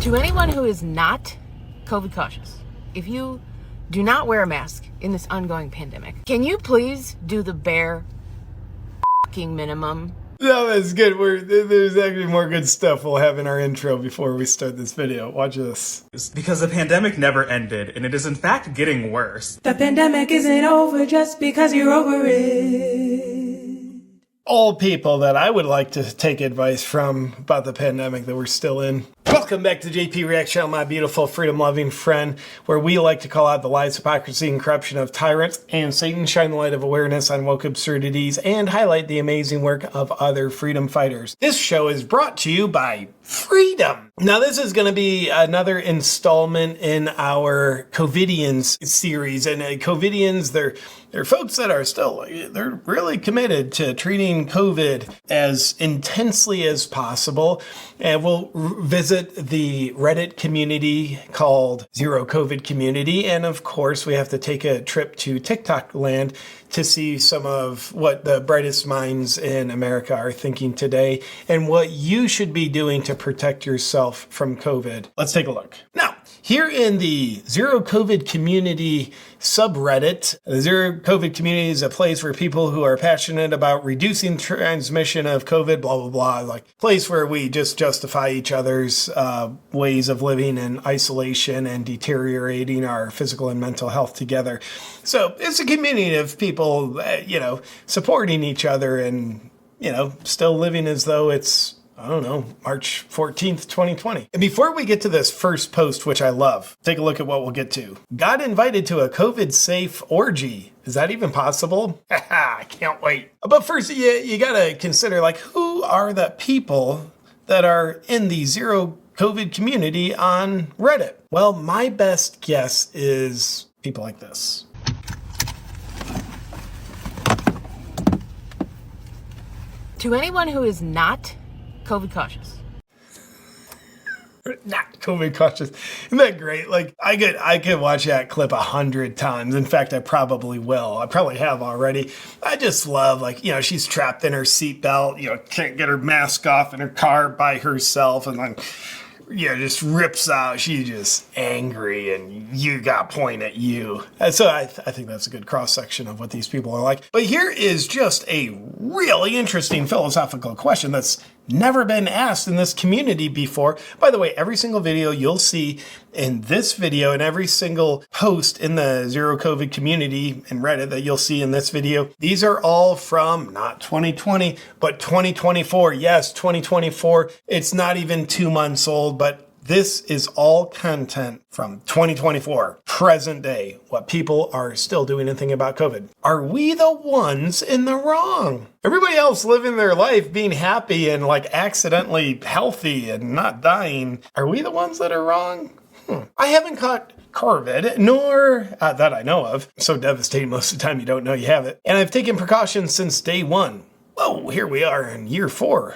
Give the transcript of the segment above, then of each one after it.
To anyone who is not COVID cautious, if you do not wear a mask in this ongoing pandemic, can you please do the bare fucking minimum? No, that's good. There's actually more good stuff we'll have in our intro before we start this video. Watch this. Because the pandemic never ended, and it is in fact getting worse. The pandemic isn't over just because you're over it. All people that I would like to take advice from about the pandemic that we're still in. Welcome back to JP React Channel, my beautiful freedom-loving friend, where we like to call out the lies, hypocrisy, and corruption of tyrants and Satan, shine the light of awareness on woke absurdities, and highlight the amazing work of other freedom fighters. This show is brought to you by freedom. Now, this is going to be another installment in our Covidians series, and Covidians, they're folks that are still, they're really committed to treating COVID as intensely as possible. And we'll visit the Reddit community called Zero COVID Community. And of course, we have to take a trip to TikTok land to see some of what the brightest minds in America are thinking today and what you should be doing to protect yourself from COVID. Let's take a look. Now, here in the Zero COVID Community subreddit, the Zero COVID Community is a place where people who are passionate about reducing transmission of COVID, blah, blah, blah, like place where we just justify each other's ways of living in isolation and deteriorating our physical and mental health together. So it's a community of people, supporting each other and, still living as though it's, I don't know, March 14th, 2020. And before we get to this first post, which I love, take a look at what we'll get to. Got invited to a COVID-safe orgy. Is that even possible? I can't wait. But first, you gotta consider, who are the people that are in the Zero COVID community on Reddit? Well, my best guess is people like this. To anyone who is not COVID cautious. Not COVID cautious. Isn't that great? I could watch that clip 100 times. In fact, I probably will. I probably have already. I just love, she's trapped in her seatbelt, can't get her mask off in her car by herself, and just rips out. She's just angry, and you got a point at you. And so I think that's a good cross-section of what these people are like. But here is just a really interesting philosophical question that's never been asked in this community before. By the way, every single video you'll see in this video and every single post in the Zero COVID community in Reddit that you'll see in this video, these are all from not 2020, but 2024. Yes, 2024. It's not even 2 months old, but this is all content from 2024, present day, what people are still doing and thinking about COVID. Are we the ones in the wrong? Everybody else living their life, being happy and accidentally healthy and not dying. Are we the ones that are wrong? I haven't caught COVID, nor that I know of. So devastating most of the time you don't know you have it. And I've taken precautions since day one. Whoa, here we are in year 4.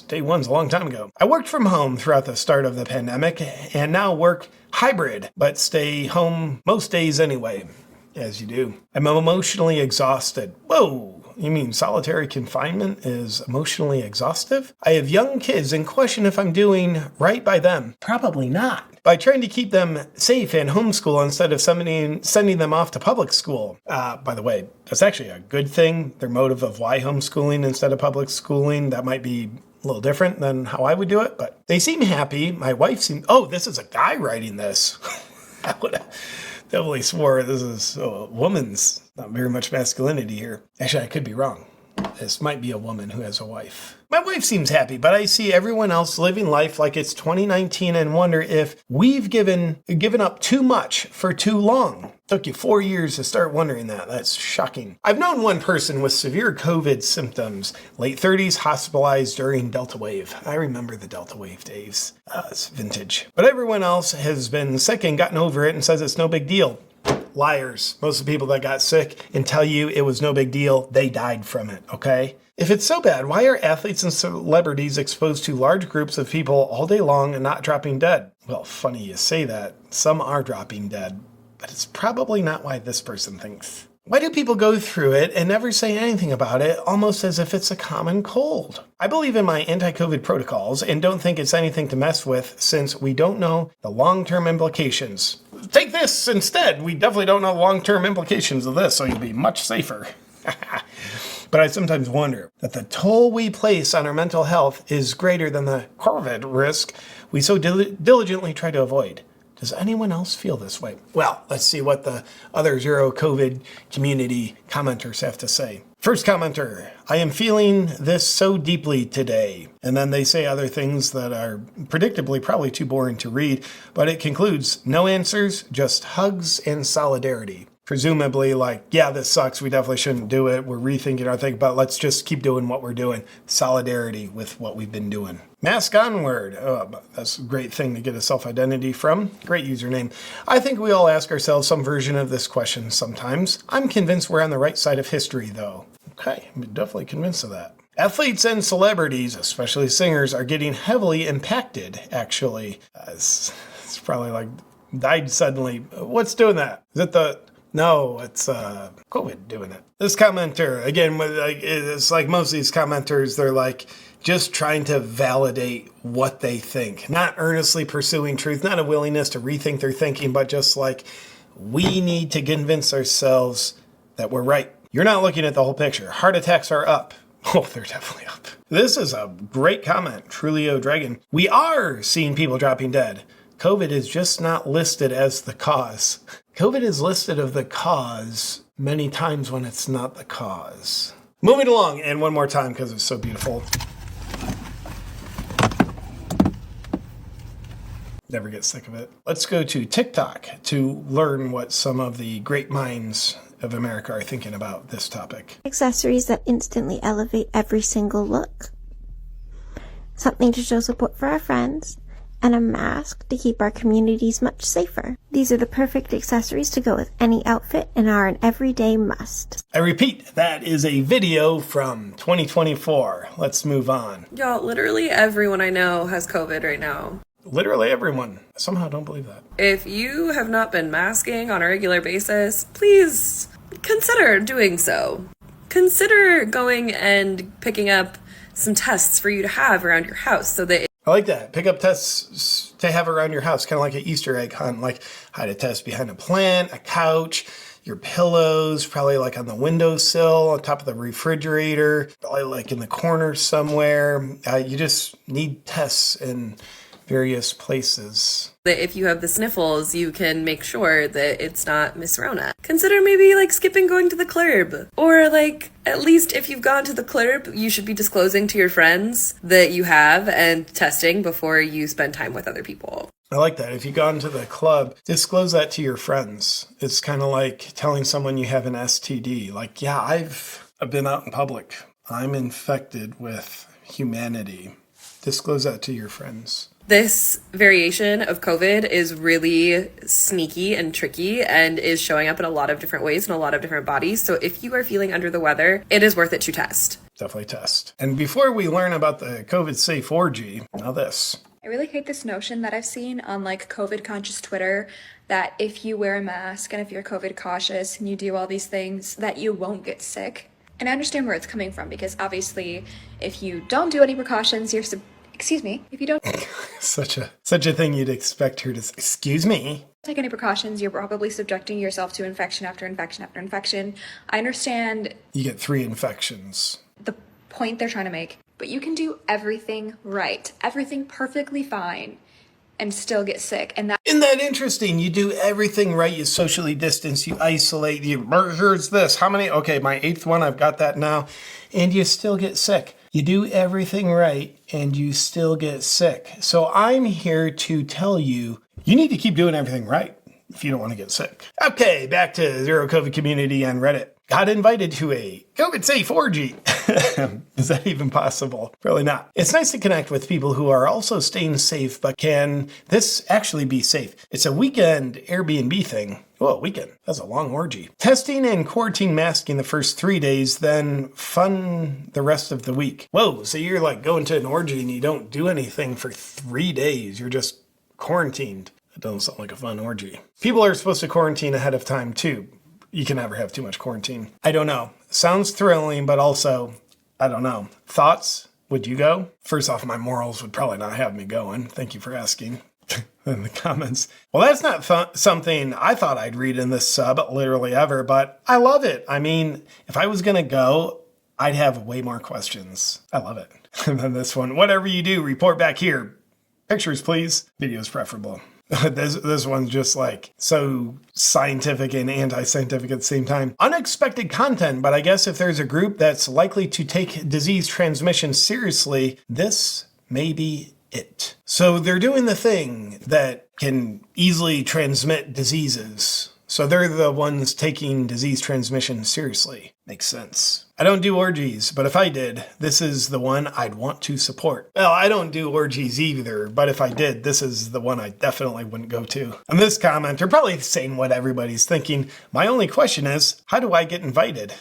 Day 1's a long time ago. I worked from home throughout the start of the pandemic and now work hybrid, but stay home most days anyway, as you do. I'm emotionally exhausted. Whoa, you mean solitary confinement is emotionally exhaustive? I have young kids and question if I'm doing right by them. Probably not. By trying to keep them safe and homeschool instead of sending them off to public school. By the way, that's actually a good thing. Their motive of why homeschooling instead of public schooling, that might be a little different than how I would do it, but they seem happy. My wife seemed, this is a guy writing this. I would have definitely swore this is a woman's, not very much masculinity here. Actually, I could be wrong. This might be a woman who has a wife. My wife seems happy, but I see everyone else living life like it's 2019 and wonder if we've given up too much for too long. Took you 4 years to start wondering that. That's shocking. I've known one person with severe COVID symptoms, late 30s, hospitalized during Delta wave. I remember the Delta wave days. It's vintage. But everyone else has been sick and gotten over it and says it's no big deal. Liars. Most of the people that got sick and tell you it was no big deal, they died from it, okay? If it's so bad, why are athletes and celebrities exposed to large groups of people all day long and not dropping dead? Well, funny you say that. Some are dropping dead, but it's probably not why this person thinks. Why do people go through it and never say anything about it, almost as if it's a common cold? I believe in my anti-COVID protocols and don't think it's anything to mess with since we don't know the long-term implications. Take this instead. We definitely don't know the long-term implications of this, so you'll be much safer. But I sometimes wonder that the toll we place on our mental health is greater than the COVID risk we so diligently try to avoid. Does anyone else feel this way? Well, let's see what the other zero COVID community commenters have to say. First commenter, I am feeling this so deeply today. And then they say other things that are predictably probably too boring to read, but it concludes, no answers, just hugs and solidarity. Presumably like, yeah, this sucks. We definitely shouldn't do it. We're rethinking our thing, but let's just keep doing what we're doing. Solidarity with what we've been doing. Mask onward. Oh, that's a great thing to get a self-identity from. Great username. I think we all ask ourselves some version of this question sometimes. I'm convinced we're on the right side of history, though. Okay, I'm definitely convinced of that. Athletes and celebrities, especially singers, are getting heavily impacted, actually. It's probably like died suddenly. What's doing that? Is it the... No, it's COVID doing it. This commenter, again, it's like most of these commenters, they're like just trying to validate what they think. Not earnestly pursuing truth, not a willingness to rethink their thinking, but just like, we need to convince ourselves that we're right. You're not looking at the whole picture. Heart attacks are up. Oh, they're definitely up. This is a great comment, Trulio Dragon. We are seeing people dropping dead. COVID is just not listed as the cause. COVID is listed as the cause many times when it's not the cause. Moving along, and one more time because it's so beautiful. Never get sick of it. Let's go to TikTok to learn what some of the great minds of America are thinking about this topic. Accessories that instantly elevate every single look. Something to show support for our friends. And a mask to keep our communities much safer. These are the perfect accessories to go with any outfit and are an everyday must. I repeat, that is a video from 2024. Let's move on. Y'all, literally everyone I know has COVID right now. Literally everyone. I somehow don't believe that. If you have not been masking on a regular basis, please consider doing so. Consider going and picking up some tests for you to have around your house so that I like that. Pick up tests to have around your house, kind of like an Easter egg hunt, like hide a test behind a plant, a couch, your pillows, probably like on the windowsill, on top of the refrigerator, probably like in the corner somewhere. You just need tests in various places. that if you have the sniffles, you can make sure that it's not Miss Rona. Consider maybe like skipping going to the club. Or like, at least if you've gone to the club, you should be disclosing to your friends that you have and testing before you spend time with other people. I like that. If you've gone to the club, disclose that to your friends. It's kind of like telling someone you have an STD. Like, yeah, I've been out in public. I'm infected with humanity. Disclose that to your friends. This variation of COVID is really sneaky and tricky and is showing up in a lot of different ways in a lot of different bodies. So if you are feeling under the weather, it is worth it to test. Definitely test. And before we learn about the COVID safe orgy, now this. I really hate this notion that I've seen on like COVID conscious Twitter that if you wear a mask and if you're COVID cautious and you do all these things that you won't get sick. And I understand where it's coming from because obviously if you don't do any precautions, if you don't such a thing you'd expect her to say, excuse me. Take any precautions, you're probably subjecting yourself to infection after infection after infection. I understand You get 3 infections. the point they're trying to make, but you can do everything right, everything perfectly fine, and still get sick. And that Isn't that interesting? You do everything right. You socially distance, you isolate, here's this. How many? Okay, my 8th one, I've got that now. And you still get sick. You do everything right and you still get sick. So I'm here to tell you, you need to keep doing everything right if you don't want to get sick. Okay, back to Zero COVID community on Reddit. Got invited to a COVID safe orgy. Is that even possible? Probably not. It's nice to connect with people who are also staying safe, but can this actually be safe? It's a weekend Airbnb thing. Oh, weekend. That's a long orgy. Testing and quarantine masking the first 3 days, then fun the rest of the week. Whoa, so you're like going to an orgy and you don't do anything for 3 days. You're just quarantined. That doesn't sound like a fun orgy. People are supposed to quarantine ahead of time too. You can never have too much quarantine. I don't know. Sounds thrilling, but also, I don't know. Thoughts? Would you go? First off, my morals would probably not have me going. Thank you for asking. In the comments. Well, that's not something I thought I'd read in this sub literally ever, but I love it. I mean, if I was going to go, I'd have way more questions. I love it. And then this one, whatever you do, report back here. Pictures, please. Videos preferable. This one's just like so scientific and anti-scientific at the same time. Unexpected content, but I guess if there's a group that's likely to take disease transmission seriously, this may be it. So they're doing the thing that can easily transmit diseases. So they're the ones taking disease transmission seriously. Makes sense. I don't do orgies, but if I did, this is the one I'd want to support. Well, I don't do orgies either, but if I did, this is the one I definitely wouldn't go to. And this commenter probably saying what everybody's thinking. My only question is, how do I get invited?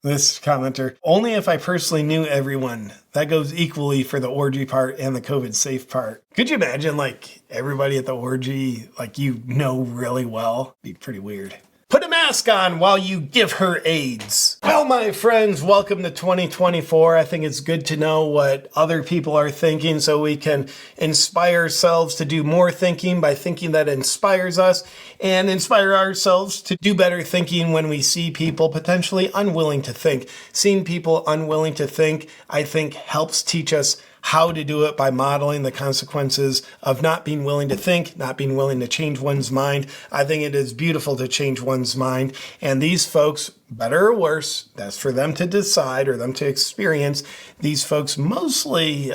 This commenter, only if I personally knew everyone. That goes equally for the orgy part and the COVID safe part. Could you imagine like everybody at the orgy, like you know really well? Be pretty weird. Put a mask on while you give her AIDS. Well, my friends, welcome to 2024. I think it's good to know what other people are thinking so we can inspire ourselves to do more thinking by thinking that inspires us and inspire ourselves to do better thinking when we see people potentially unwilling to think. Seeing people unwilling to think, I think, helps teach us how to do it by modeling the consequences of not being willing to think, not being willing to change one's mind. I think it is beautiful to change one's mind. And these folks, better or worse, that's for them to decide or them to experience. These folks mostly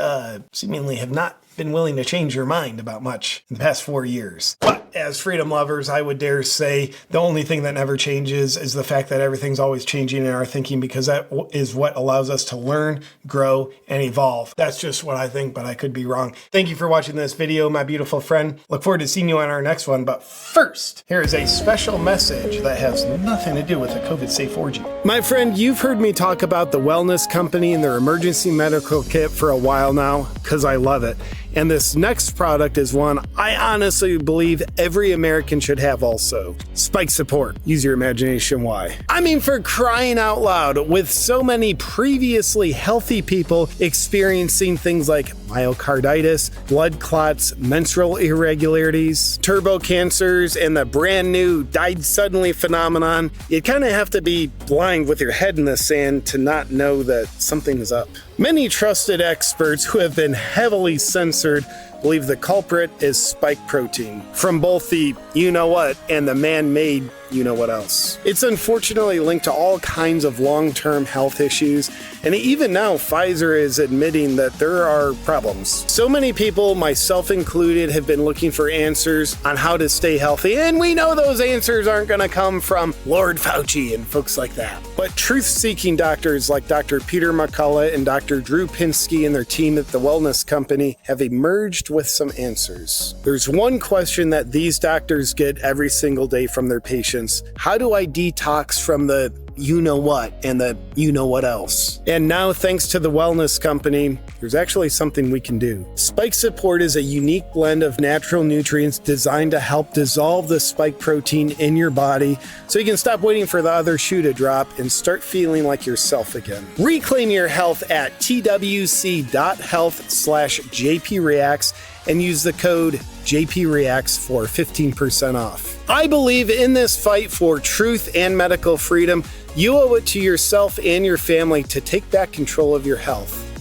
seemingly have not been willing to change your mind about much in the past 4 years. But as freedom lovers, I would dare say the only thing that never changes is the fact that everything's always changing in our thinking, because that is what allows us to learn, grow, and evolve. That's just what I think, but I could be wrong. Thank you for watching this video, my beautiful friend. Look forward to seeing you on our next one. But first, here is a special message that has nothing to do with a COVID safe orgy. My friend, you've heard me talk about the Wellness Company and their emergency medical kit for a while now, because I love it. And this next product is one I honestly believe every American should have also. Spike support. Use your imagination why. I mean, for crying out loud, with so many previously healthy people experiencing things like myocarditis, blood clots, menstrual irregularities, turbo cancers, and the brand new died suddenly phenomenon, you kind of have to be blind with your head in the sand to not know that something is up. Many trusted experts who have been heavily censored believe the culprit is spike protein from both the you-know-what and the man-made you-know-what else. It's unfortunately linked to all kinds of long-term health issues, and even now Pfizer is admitting that there are problems. So many people, myself included, have been looking for answers on how to stay healthy, and we know those answers aren't going to come from Lord Fauci and folks like that. But truth-seeking doctors like Dr. Peter McCullough and Dr. Drew Pinsky and their team at the Wellness Company have emerged with some answers. There's one question that these doctors get every single day from their patients. How do I detox from the you-know-what and the you-know-what else? And now, thanks to the Wellness Company, there's actually something we can do. Spike Support is a unique blend of natural nutrients designed to help dissolve the spike protein in your body so you can stop waiting for the other shoe to drop and start feeling like yourself again. Reclaim your health at twc.health/JPReacts and use the code JPReacts for 15% off. I believe in this fight for truth and medical freedom, you owe it to yourself and your family to take back control of your health.